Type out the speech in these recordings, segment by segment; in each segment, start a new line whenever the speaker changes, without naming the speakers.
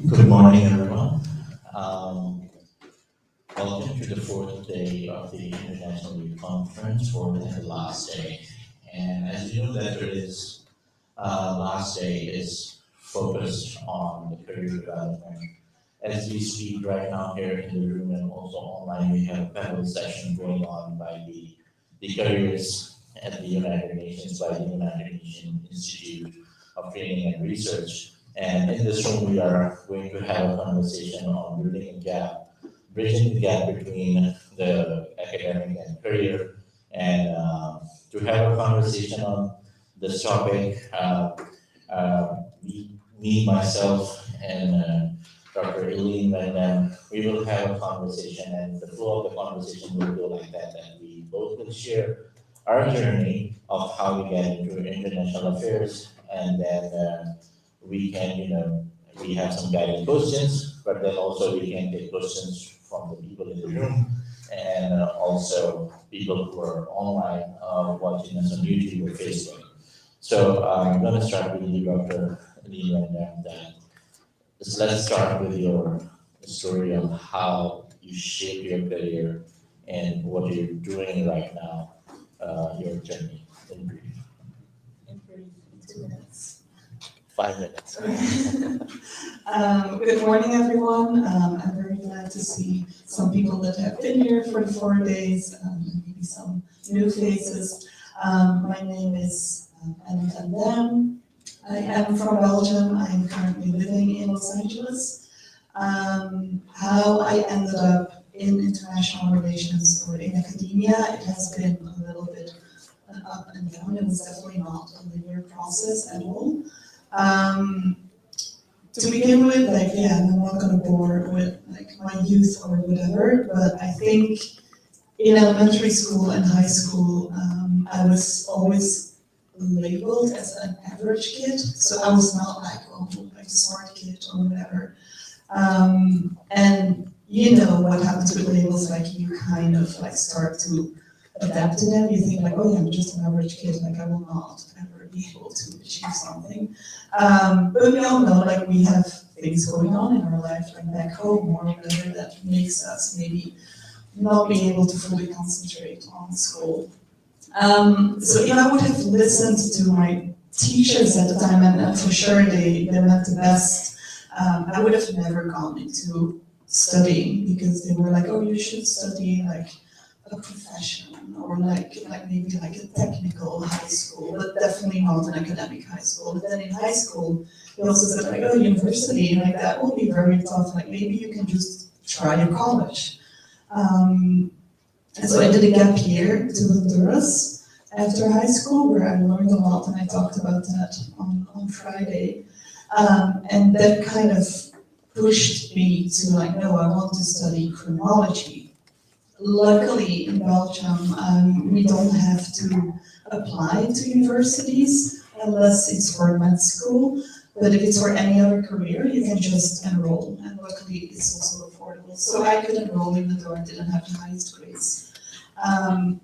Good morning, everyone. Um, Welcome to the fourth day of the International Youth Conference for the last day. And as you know, that there is last day is focused on the career development. As we speak right now here in the room and also online, we have a panel session going on by the careers at the United Nations by the United Nations Institute of Training and Research. And in this room, we are going to have a conversation on bridging the gap between the academic and career, and to have a conversation on this topic. Myself, and Dr. Eileen Van Dam, we will have a conversation, and the flow of the conversation will go like that, and we both will share our journey of how we get into international affairs, and then we can, we have some guiding questions, but then also we can take questions from the people in the room and also people who are online watching us on YouTube or Facebook. So I'm going to start with you, Dr. Lee, and let's start with your story of how you shape your career and what you're doing right now, your journey in brief.
In 2 minutes.
5 minutes.
Good morning, everyone. I'm very glad to see some people that have been here for the 4 days, and maybe some new faces. My name is Ellen Van Dam. I am from Belgium. I am currently living in Los Angeles. How I ended up in international relations or in academia, it has been a little bit an up and down. It was definitely not a linear process at all. To begin with, I'm not gonna bore with my youth or whatever, but I think in elementary school and high school, I was always labeled as an average kid, so I was not like a smart kid or whatever. And you know what happens with labels, you kind of start to adapt to them. You think oh yeah, I'm just an average kid, I will not ever be able to achieve something. But we all know we have things going on in our life, back home or whatever, that makes us maybe not be able to fully concentrate on school. So if I would have listened to my teachers at the time, and for sure they meant the best, I would have never gone into studying, because they were oh, you should study a profession or maybe a technical high school, but definitely not an academic high school. But then in high school, they also said oh, university, that will be very tough. Maybe you can just try your college. And so I did a gap year to Honduras after high school, where I learned a lot, and I talked about that on Friday. And that kind of pushed me to no, I want to study criminology. Luckily in Belgium, we don't have to apply to universities unless it's for med school. But if it's for any other career, you can just enroll, and luckily it's also affordable. So I could enroll even though I didn't have the highest grades. And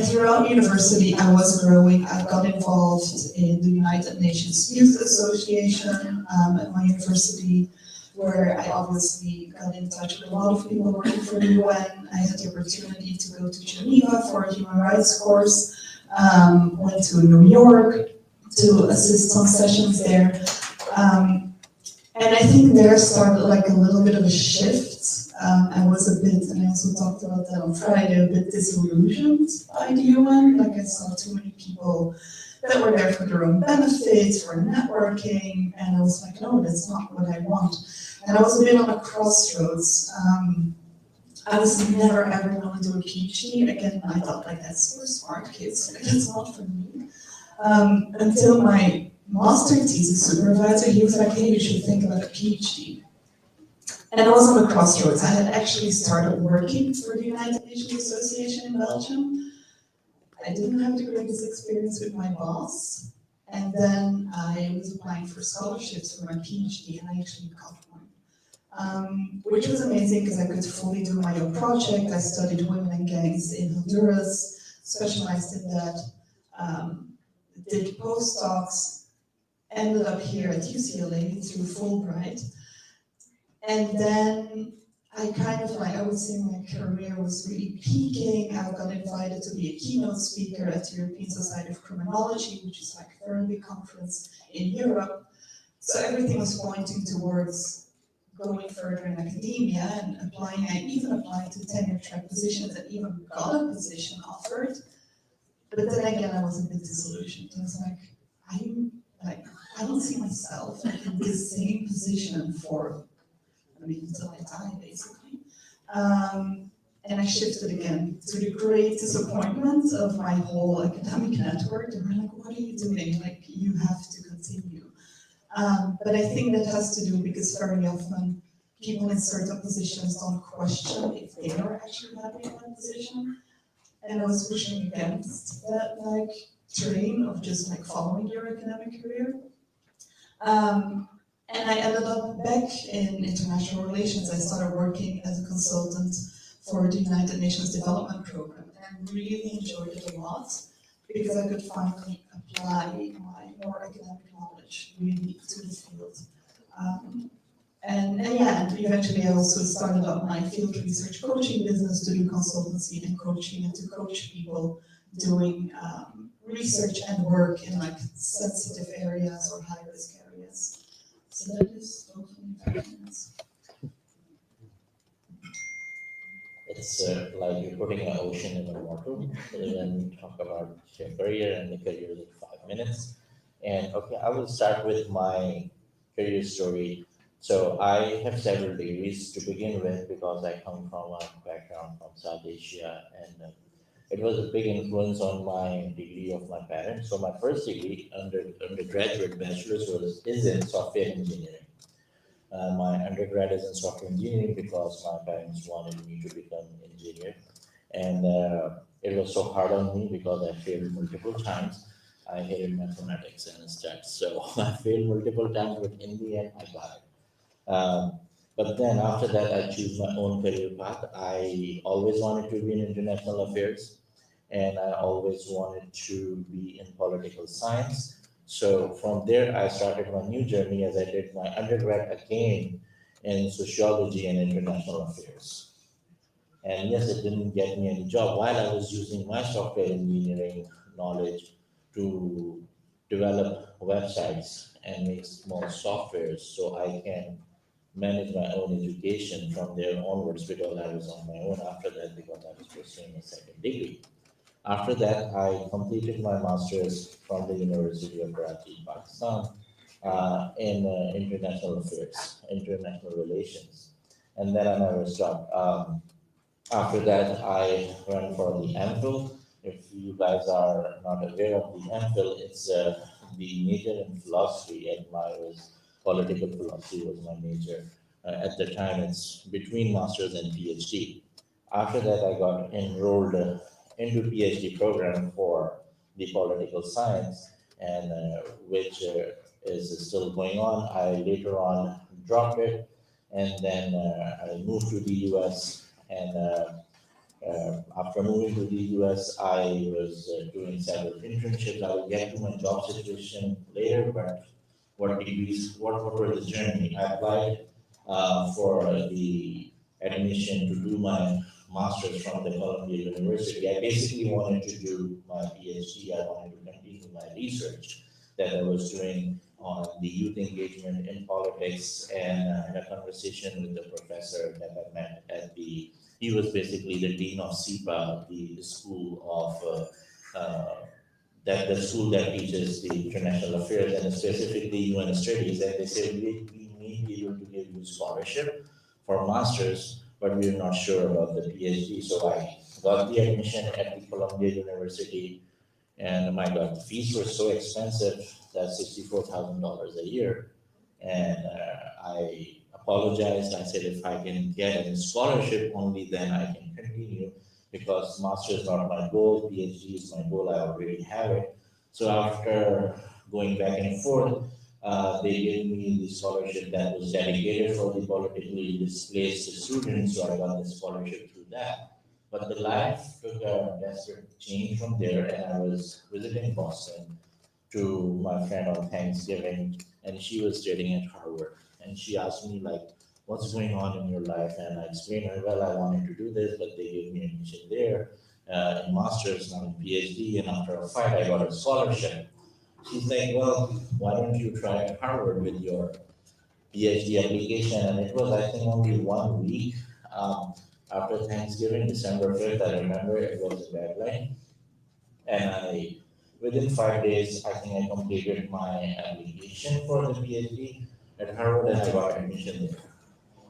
throughout university, I was growing. I got involved in the United Nations Youth Association at my university, where I obviously got in touch with a lot of people working for the UN. I had the opportunity to go to Geneva for a human rights course, went to New York to assist some sessions there. And I think there started a little bit of a shift. I was a bit, and I also talked about that on Friday, a bit disillusioned by the UN. I saw too many people that were there for their own benefits, for networking, and I was no, that's not what I want. And I was a bit on a crossroads. I was never ever going to do a PhD. Again, I thought that's for smart kids, that's not for me. Until my master thesis supervisor, he was hey, you should think about a PhD. And I was on a crossroads. I had actually started working for the United Nations Association in Belgium. I didn't have the greatest experience with my boss. And then I was applying for scholarships for my PhD, and I actually got one. Which was amazing because I could fully do my own project. I studied women and gangs in Honduras, specialized in that, did postdocs, ended up here at UCLA through Fulbright. And then I kind of like, I would say my career was really peaking. I got invited to be a keynote speaker at the European Society of Criminology, which is like a very big conference in Europe. So everything was pointing towards going further in academia and applying. I even applied to tenure track positions and even got a position offered. But then again, I was a bit disillusioned. I was like, I don't see myself in this same position until I die, basically. And I shifted again to the great disappointment of my whole academic network. They were like, what are you doing? Like, you have to continue. But I think that has to do because very often people in certain positions don't question if they are actually happy in that position. And I was pushing against that train of just following your academic career. And I ended up back in international relations. I started working as a consultant for the United Nations Development Program. And I really enjoyed it a lot because I could finally apply my more academic knowledge really to the field. And eventually I also started up my field research coaching business to do consultancy and coaching and to coach people doing research and work in sensitive areas or high risk areas. So that is hopefully 5 minutes.
It's like you're putting an ocean in a water, and then talk about your career and the career in 5 minutes. And okay, I will start with my career story. So I have several degrees to begin with because I come from a background from South Asia, and it was a big influence on my degree of my parents. So my first degree, undergraduate bachelor's, is in software engineering. My undergrad is in software engineering because my parents wanted me to become an engineer. And it was so hard on me because I failed multiple times. I hated mathematics and stats. So I failed multiple times, but in the end, I got it. But then after that, I choose my own career path. I always wanted to be in international affairs, and I always wanted to be in political science. So from there, I started my new journey as I did my undergrad again in sociology and international affairs. And yes, it didn't get me any job while I was using my software engineering knowledge to develop websites and make small softwares so I can manage my own education from there onwards because I was on my own after that because I was pursuing a second degree. After that, I completed my master's from the University of Karachi, Pakistan, in international affairs, international relations, and then I never stopped. After that, I went for the MPhil. If you guys are not aware of the MPhil, it's the major in philosophy, and mine was political philosophy was my major. At the time, it's between master's and PhD. After that, I got enrolled into PhD program for the political science, and which is still going on. I later on dropped it, and then I moved to the US and after moving to the US, I was doing several internships. I will get to my job situation later, but what were the journey? I applied for the admission to do my master's from the Columbia University. I basically wanted to do my PhD. I wanted to continue my research that I was doing on the youth engagement in politics, and I had a conversation with the professor that I met at he was basically the dean of SIPA, the school of that the school that teaches the international affairs and specifically UN studies. And they said we may be able to give you scholarship for masters, but we're not sure about the PhD. So I got the admission at the Columbia University, and my God, the fees were so expensive that $64,000 a year. And I apologized. I said, if I can get a scholarship, only then I can continue because master is not my goal, PhD is my goal. I already have it. So after going back and forth, they gave me the scholarship that was dedicated for the politically displaced students. So I got the scholarship through that. But the life took a drastic change from there, and I was visiting Boston to my friend on Thanksgiving, and she was studying at Harvard. And she asked me, like, what's going on in your life? And I explained her, well, I wanted to do this, but they gave me admission there, in master's, now in PhD, and after a fight, I got a scholarship. She's like, well, why don't you try at Harvard with your PhD application? And it was, I think, only 1 week after Thanksgiving, December 5th, I remember it was a deadline. And within 5 days, I think I completed my application for the PhD at Harvard, and I got admission there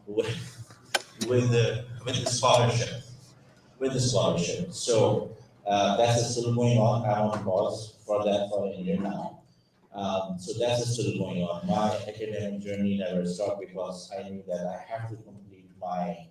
with the scholarship, with the scholarship. So that's still going on. I'm on pause for that for a year now. So that's still going on. My academic journey never stopped because I knew that I have to complete my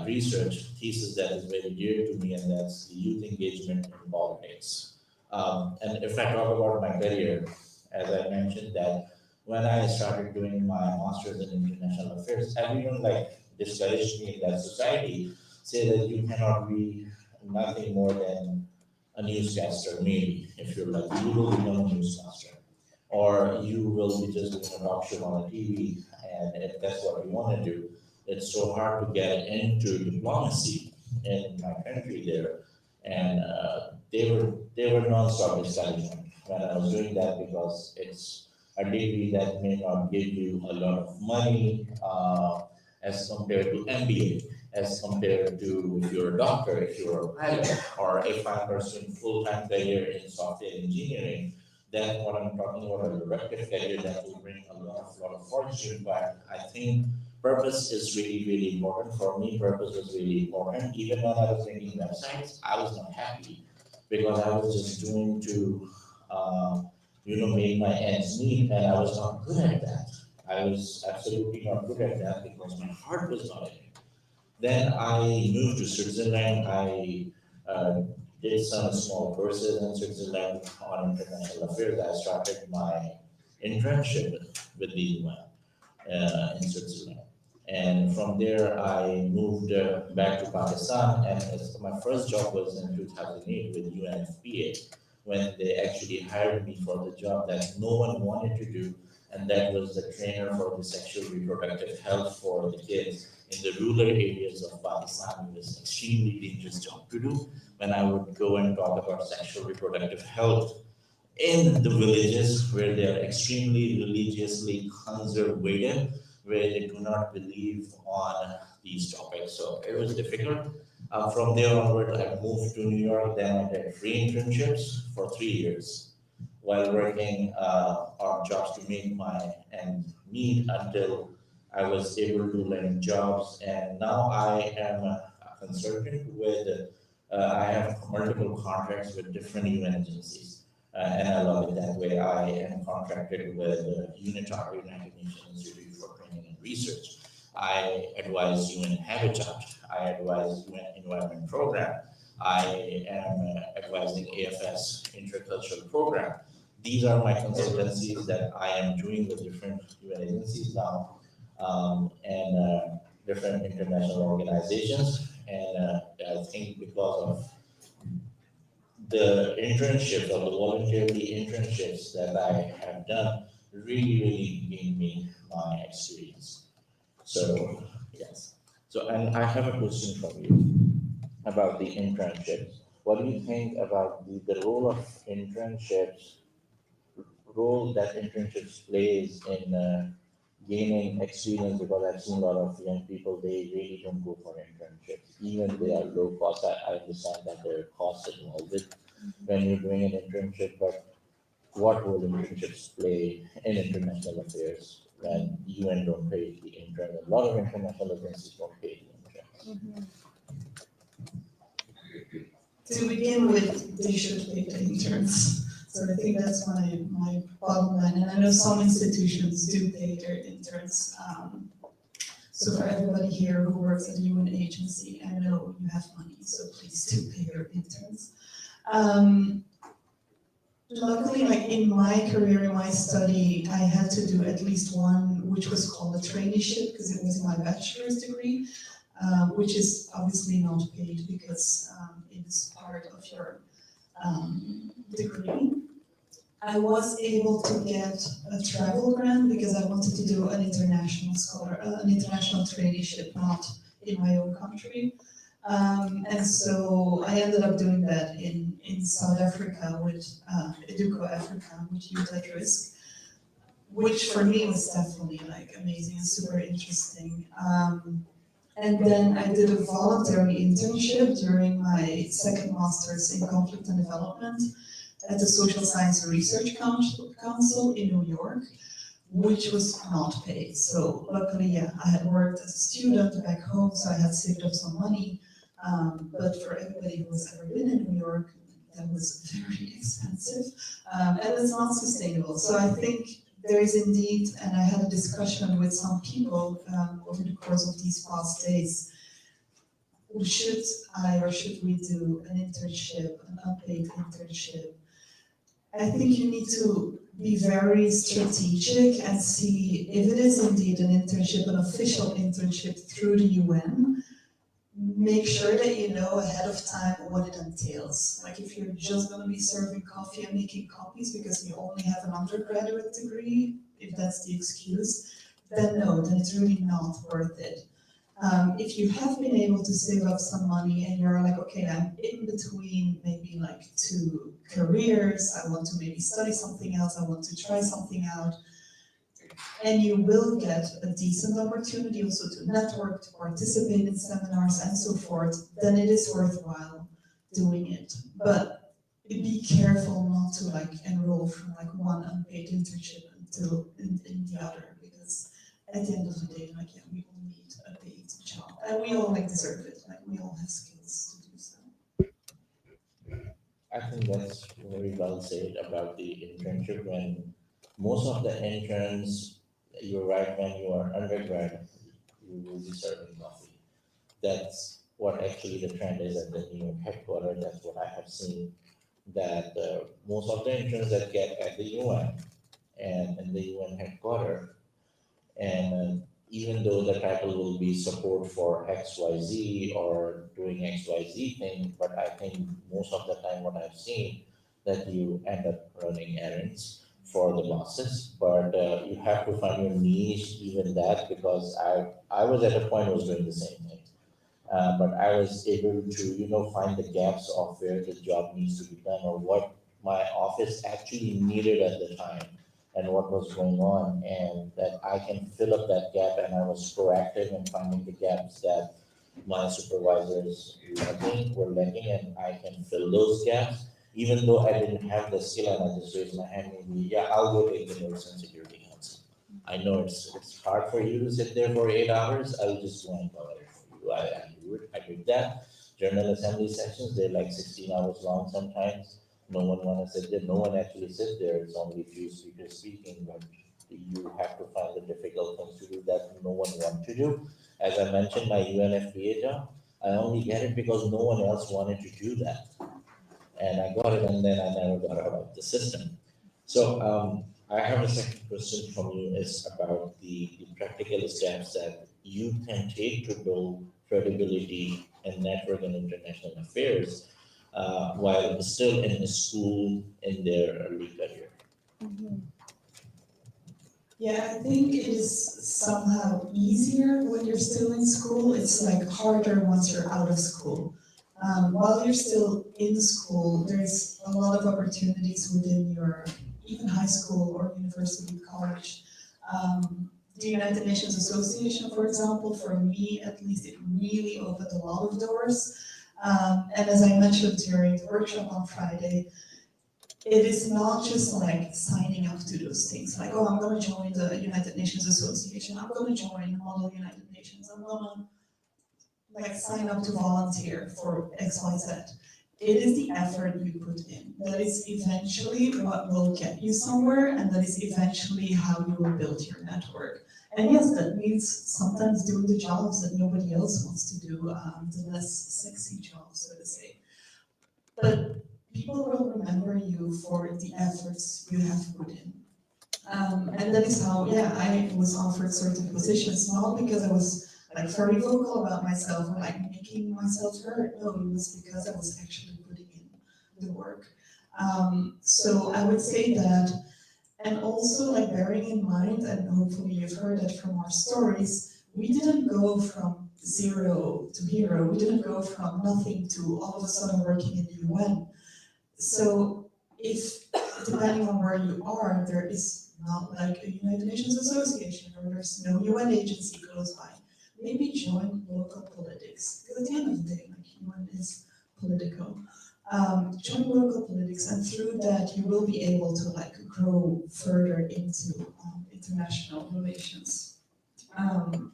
research thesis that is very dear to me, and that's the youth engagement in politics. And if I talk about my career, as I mentioned that when I started doing my master's in international affairs, everyone like discouraged me in that society, say that you cannot be nothing more than a newscaster, maybe, if you're lucky, you will become a newscaster. Or you will be just doing a talk show on a TV, and if that's what you want to do, it's so hard to get into diplomacy in my country there. And they were nonstop discouragement when I was doing that because it's a degree that may not give you a lot of money as compared to MBA, as compared to if you're a doctor, if you're a pilot, or if I'm pursuing full-time career in software engineering, then what I'm talking about a directive career that will bring a lot of fortune. But I think purpose is really, really important. For me, purpose was really important. Even when I was making websites, I was not happy because I was just doing to, make my ends meet, and I was not good at that. I was absolutely not good at that because my heart was not in it. Then I moved to Switzerland. I did some small courses in Switzerland on international affairs. I started my internship with the UN in Switzerland. And from there, I moved back to Pakistan, and my first job was in 2008 with UNFPA, when they actually hired me for the job that no one wanted to do, and that was the trainer for the sexual reproductive health for the kids in the rural areas of Pakistan. It was an extremely dangerous job to do when I would go and talk about sexual reproductive health in the villages where they are extremely religiously conservative, where they do not believe on these topics. So it was difficult. From there onward, I moved to New York. Then I did free internships for 3 years while working on jobs to make my ends meet until I was able to land jobs. And now I am a consultant with, I have multiple contracts with different UN agencies. And I love it that way. I am contracted with UNITAR, United Nations Institute for Training and Research. I advise UN Habitat. I advise UN Environment Program. I am advising AFS Intercultural Program. These are my consultancies that I am doing with different UN agencies now, and different international organizations. And I think because of the internships or the voluntary internships that I have done really gained me my experience. So, yes. So, and I have a question from you about the internships. What do you think about the role of internships, role that internships plays in gaining experience? Because I've seen a lot of young people, they really don't go for internships, even if they are low cost. I understand that there are costs involved with when you're doing an internship, but what role internships play in international affairs when UN don't pay the intern? A lot of international agencies don't pay the interns.
To begin with, they should pay the interns. So I think that's my bottom line. And I know some institutions do pay their interns. So for everybody here who works at a UN agency, I know you have money, so please do pay your interns. Luckily, like in my career, in my study, I had to do at least one, which was called a traineeship, because it was my bachelor's degree, which is obviously not paid because it is part of your degree. I was able to get a travel grant because I wanted to do an international traineeship, not in my own country. And so I ended up doing that in South Africa with Educo Africa, with Youth at Risk, which for me was definitely like amazing and super interesting. And then I did a voluntary internship during my second master's in conflict and development at the Social Science Research Council in New York, which was not paid. So luckily, yeah, I had worked as a student back home, so I had saved up some money. But for everybody who has ever been in New York, that was very expensive, and it's not sustainable. So I think there is indeed, and I had a discussion with some people over the course of these past days. Should I or should we do an internship, an unpaid internship? I think you need to be very strategic and see if it is indeed an internship, an official internship through the UN. Make sure that you know ahead of time what it entails. Like if you're just going to be serving coffee and making copies because you only have an undergraduate degree, if that's the excuse, then no, then it's really not worth it. If you have been able to save up some money and you're like, okay, I'm in between maybe like two careers, I want to maybe study something else, I want to try something out, and you will get a decent opportunity also to network, to participate in seminars and so forth, then it is worthwhile doing it. But be careful not to like enroll from like one unpaid internship until in the other, because at the end of the day, like, yeah, we all need a paid job, and we all like deserve it. Like, we all have skills to do so.
I think that's very well said about the internship. When most of the interns, you're right, when you are undergrad, you will be serving coffee. That's what actually the trend is at the New York headquarters. That's what I have seen. That most of the interns that get at the UN and in the UN headquarters, and even though the title will be support for XYZ or doing XYZ thing, but I think most of the time what I've seen that you end up running errands for the bosses, but you have to find your niche, even that, because I was at a point I was doing the same thing. But I was able to, find the gaps of where the job needs to be done or what my office actually needed at the time and what was going on, and that I can fill up that gap. And I was proactive in finding the gaps that my supervisors were lacking, and I can fill those gaps. Even though I didn't have the skill, and I just raised my hand, maybe, yeah, I'll go take the notes on security council. I know it's hard for you to sit there for 8 hours. I'll just go and cover it for you. I do it. I did that. Journal assembly sessions, they're like 16 hours long sometimes. No one want to sit there. No one actually sits there. It's only a few speakers speaking, but you have to find the difficult things to do that no one want to do. As I mentioned, my UNFPA job, I only get it because no one else wanted to do that. And I got it, and then I never got out of the system. So I have a second question from you is about the practical steps that you can take to build credibility and network in international affairs while still in school in their early career.
Yeah, I think it is somehow easier when you're still in school. It's like harder once you're out of school. While you're still in school, there's a lot of opportunities within your even high school or university, college. The United Nations Association, for example, for me at least, it really opened a lot of doors. And as I mentioned during the workshop on Friday, it is not just like signing up to those things, like, oh, I'm going to join the United Nations Association, I'm going to join Model United Nations, I'm going to like sign up to volunteer for XYZ. It is the effort you put in that is eventually what will get you somewhere, and that is eventually how you will build your network. And yes, that means sometimes doing the jobs that nobody else wants to do, the less sexy jobs, so to say. But people will remember you for the efforts you have put in. And that is how, yeah, I was offered certain positions, not because I was like very vocal about myself or like making myself heard. No, it was because I was actually putting in the work. So I would say that, and also like bearing in mind, and hopefully you've heard it from our stories, we didn't go from zero to hero. We didn't go from nothing to all of a sudden working in the UN. So if, depending on where you are, there is not like a United Nations association or there's no UN agency close by, maybe join local politics. Because at the end of the day, like UN is political. Join local politics, and through that you will be able to like grow further into international relations. Um,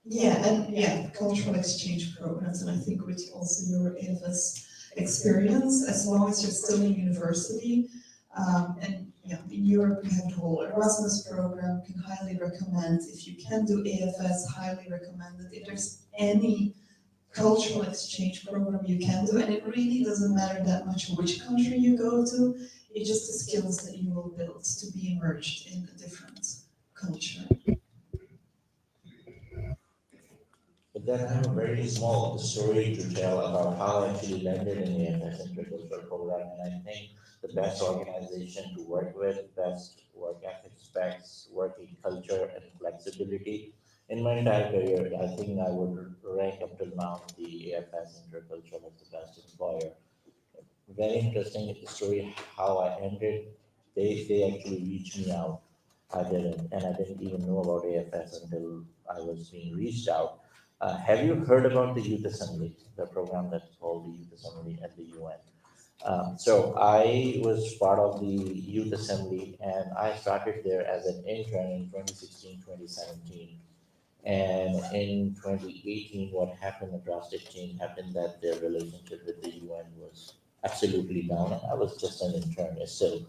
yeah, and yeah, cultural exchange programs, and I think with also your AFS experience, as long as you're still in university, and yeah, in Europe we have the whole Erasmus program, can highly recommend. If you can do AFS, highly recommend it. If there's any cultural exchange program you can do, and it really doesn't matter that much which country you go to, it's just the skills that you will build to be immersed in a different culture.
But then I have a very small story to tell about how I actually landed in the AFS Intercultural Program, and I think the best organization to work with, best work ethic specs, working culture, and flexibility. In my entire career, I think I would rank up till now the AFS Intercultural as the best employer. Very interesting story how I ended. They actually reached me out. I didn't, and I didn't even know about AFS until I was being reached out. Have you heard about the Youth Assembly, the program that's called the Youth Assembly at the UN? So I was part of the Youth Assembly, and I started there as an intern in 2016, 2017. And in 2018, what happened, a drastic change happened that their relationship with the UN was absolutely down. I was just an intern still.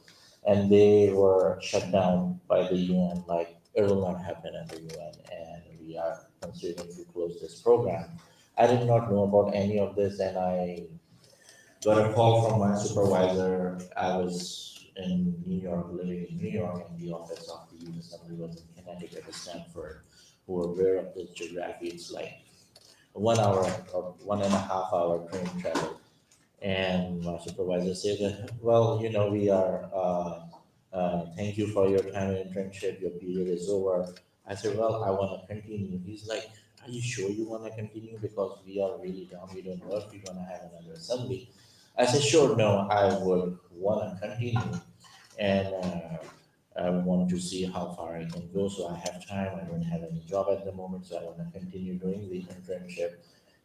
And they were shut down by the UN, like it will not happen at the UN. And we are considering to close this program. I did not know about any of this, and I got a call from my supervisor. I was in New York, living in New York, and the office of the Youth Assembly was in Connecticut, at Stanford. Who are aware of this geography? It's like 1 hour or 1.5 hour train travel. And my supervisor said, well, we are, thank you for your time in internship, your period is over. I said, well, I want to continue. He's like, are you sure you want to continue? Because we are really down. We don't know if we're going to have another assembly. I said, sure, no, I would want to continue. And I want to see how far I can go. So I have time. I don't have any job at the moment. So I want to continue doing the internship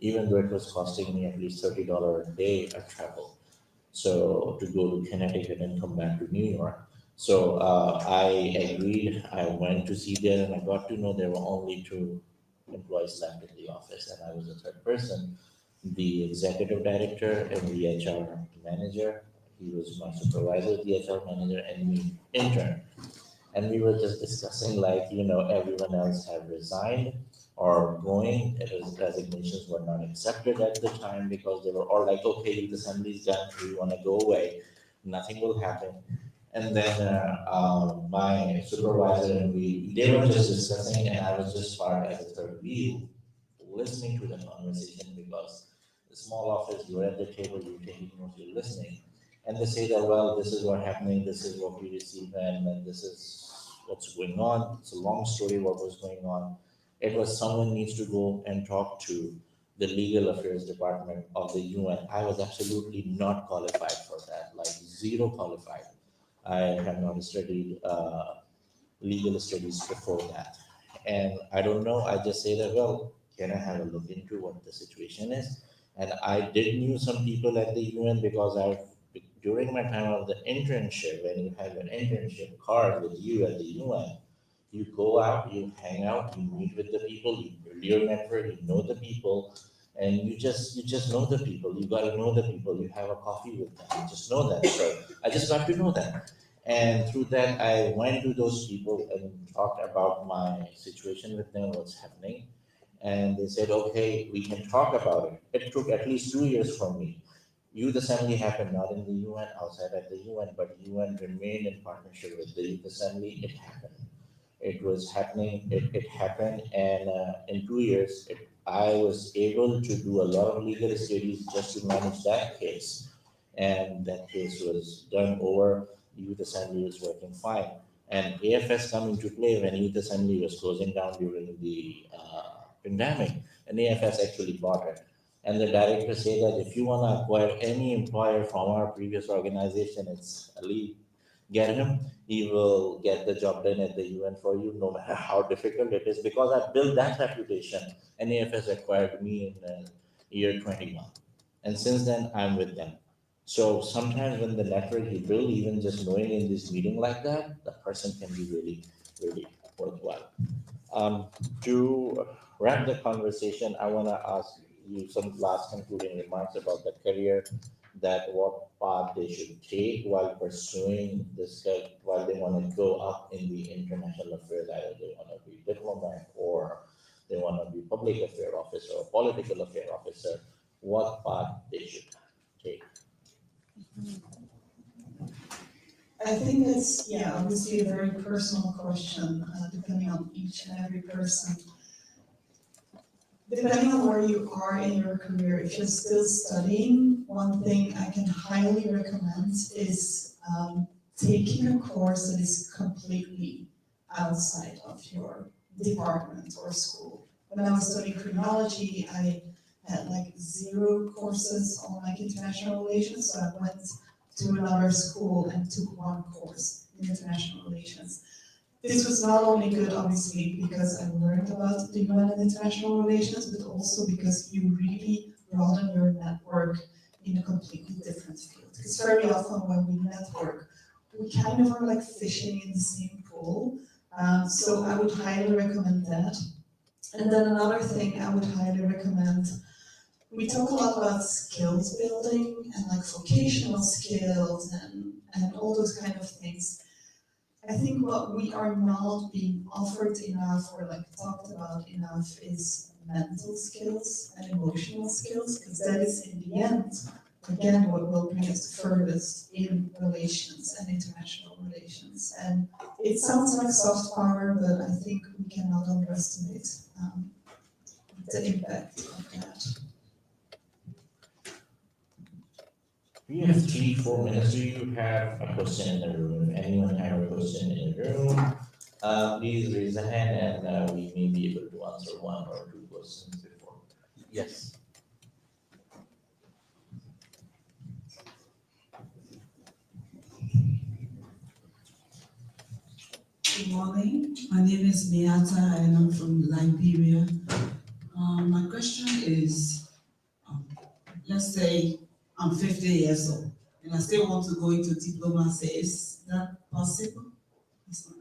even though it was costing me at least $30 a day of travel. So to go to Connecticut and come back to New York. So I agreed. I went to see there, and I got to know there were only two employees left in the office, and I was the third person. The executive director and the HR manager. He was my supervisor, the HR manager, and me intern. And we were just discussing like, everyone else had resigned or going. His resignations were not accepted at the time because they were all like, okay, the assembly's done, we want to go away, nothing will happen. And then my supervisor and they were just discussing, and I was just part as a third wheel, listening to the conversation because the small office, you're at the table, you're taking notes, you're listening. And they say that, well, this is what happening, this is what we received, and this is what's going on. It's a long story what was going on. It was someone needs to go and talk to the legal affairs department of the UN. I was absolutely not qualified for that, like zero qualified. I have not studied legal studies before that. And I don't know, I just say that, well, can I have a look into what the situation is? And I did knew some people at the UN because during my time of the internship, when you have an internship card with you at the UN, you go out, you hang out, you meet with the people, you build your network, you know the people, and you just know the people. You got to know the people. You have a coffee with them. You just know them. So I just got to know them, and through that, I went to those people and talked about my situation with them, what's happening, and they said, okay, we can talk about it. It took at least 2 years for me. Youth Assembly happened not in the UN, outside at the UN, but UN remained in partnership with the Youth Assembly. It happened. It was happening, it happened, and in 2 years, I was able to do a lot of legal studies just to manage that case. and that case was done over. Youth Assembly was working fine. And AFS come into play when Youth Assembly was closing down during the pandemic, and AFS actually bought it. And the director said that if you want to acquire any employer from our previous organization, it's Ali, get him. He will get the job done at the UN for you, no matter how difficult it is, because I built that reputation. And AFS acquired me in year 21. And since then, I'm with them. So sometimes when the network you build, even just knowing in this meeting like that, the person can be really, really worthwhile. To wrap the conversation, I want to ask you some last concluding remarks about the career, that what path they should take while pursuing this, while they want to go up in the international affairs, either they want to be diplomat or they want to be public affair officer or political affair officer, what path they should take.
I think it's, yeah, obviously a very personal question, depending on each and every person. Depending on where you are in your career, if you're still studying, one thing I can highly recommend is taking a course that is completely outside of your department or school. When I was studying criminology, I had like 0 courses on like international relations, so I went to another school and took 1 course in international relations. This was not only good, obviously, because I learned about the UN and international relations, but also because you really broaden your network in a completely different field. Because very often when we network, we kind of are like fishing in the same pool. So I would highly recommend that. And then another thing I would highly recommend, we talk a lot about skills building and like vocational skills and all those kind of things. I think what we are not being offered enough or like talked about enough is mental skills and emotional skills, because that is in the end, again, what will bring us the furthest in relations and international relations. And it sounds like soft power, but I think we cannot underestimate the impact of that.
We have 3, 4 minutes. Do you have a question in the room? If anyone have a question in the room, please raise a hand and we may be able to answer 1 or 2 questions before. Yes.
Good morning. My name is Miata and I'm from Liberia. My question is, let's say I'm 50 years old and I still want to go into diplomacy. Is that possible? It's not.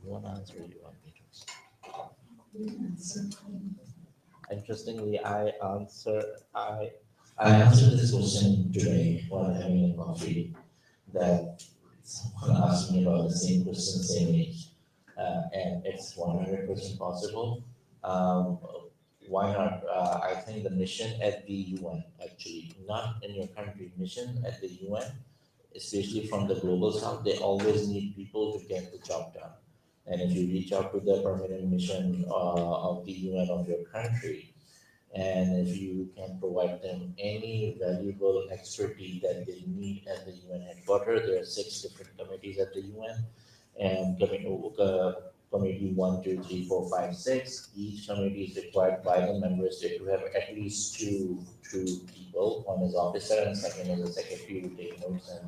One answer you want me to. Interestingly, I answered this question today while having a coffee, that someone asked me about the same question, same age, and it's 100% possible. Why not? I think the mission at the UN, actually, not in your country, mission at the UN, especially from the global south, they always need people to get the job done. And if you reach out to the permanent mission of the UN of your country, and if you can provide them any valuable expertise that they need at the UN headquarters, there are 6 different committees at the UN, and committee 1, 2, 3, 4, 5, 6. Each committee is required by the member state to have at least two people. One is officer and second is a secretary who take notes and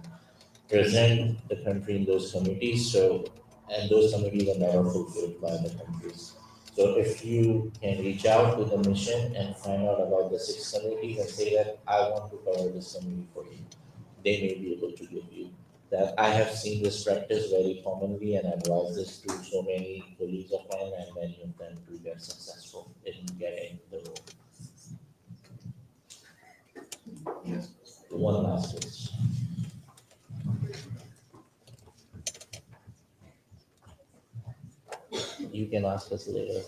present the country in those committees. So, and those committees are never fulfilled by the countries. So if you can reach out to the mission and find out about the 6 committees and say that I want to cover this committee for you, they may be able to give you that. I have seen this practice very commonly and advise this to so many colleagues of mine, and many of them do get successful in getting the role. One last question. You can ask us later.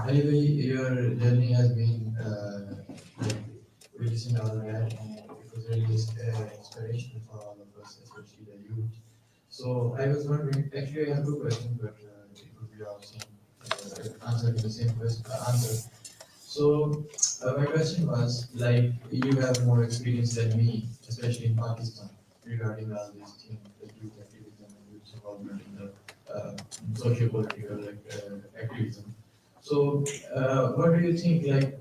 Anyway, your journey has been like reducing all that, and it was really inspirational for all of us, especially the youth. So I was wondering, actually I have two questions, but it would be all same, answering the same question, answer. So my question was, like, you have more experience than me, especially in Pakistan, regarding all these things, the youth activism and youth involvement in the socio-political activism. So, what do you think? Like,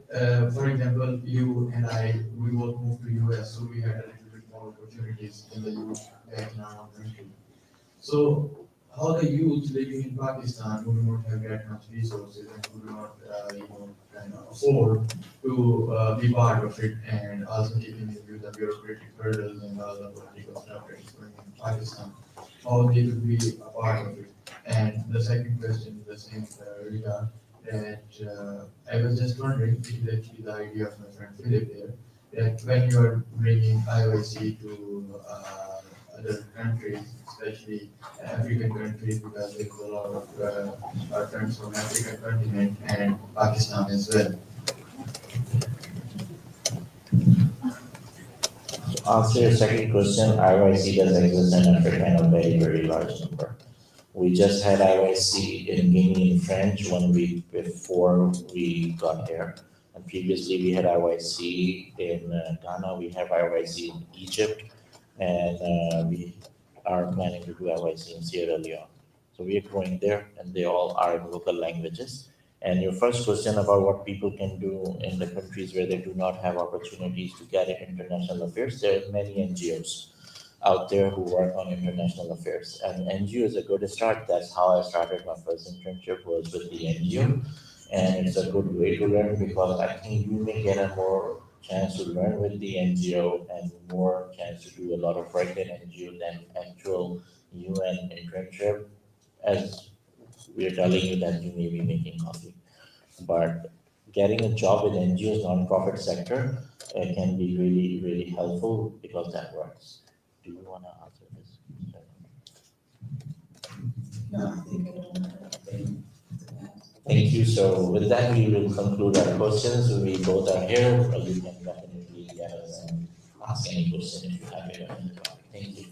for example, you and I, we both moved to US, so we had a little bit more opportunities than the youth back in our own country. So, how the youth living in Pakistan who do not have that much resources and who do not, kind of afford to be part of it, and also keeping in view the bureaucratic hurdles and all the political stuff that is going on in Pakistan, how they would be a part of it. And the second question is the same regard that I was just wondering, this is actually the idea of my friend Philip here, that when you are bringing IYC to other countries, especially African countries, because there's a lot of friends from African continent and Pakistan as well.
To answer your second question, IYC does exist in Africa in a very, very large number. We just had IYC in Guinea in French 1 week before we got here. And previously we had IYC in Ghana, we have IYC in Egypt, and we are planning to do IYC in Sierra Leone. So we are growing there, and they all are in local languages. And your first question about what people can do in the countries where they do not have opportunities to get international affairs, there are many NGOs out there who work on international affairs. And NGO is a good start. That's how I started my first internship, was with the NGO. And it's a good way to learn, because I think you may get a more chance to learn with the NGO and more chance to do a lot of work in NGO than actual UN internship, as we are telling you that you may be making coffee. But getting a job with NGOs, non-profit sector, can be really, really helpful because that works. Do you want to answer this?
No, I think I don't have anything to add.
Thank you. So with that, we will conclude our questions. We both are here, but you can definitely get us and ask any question if you have it on the topic. Thank you.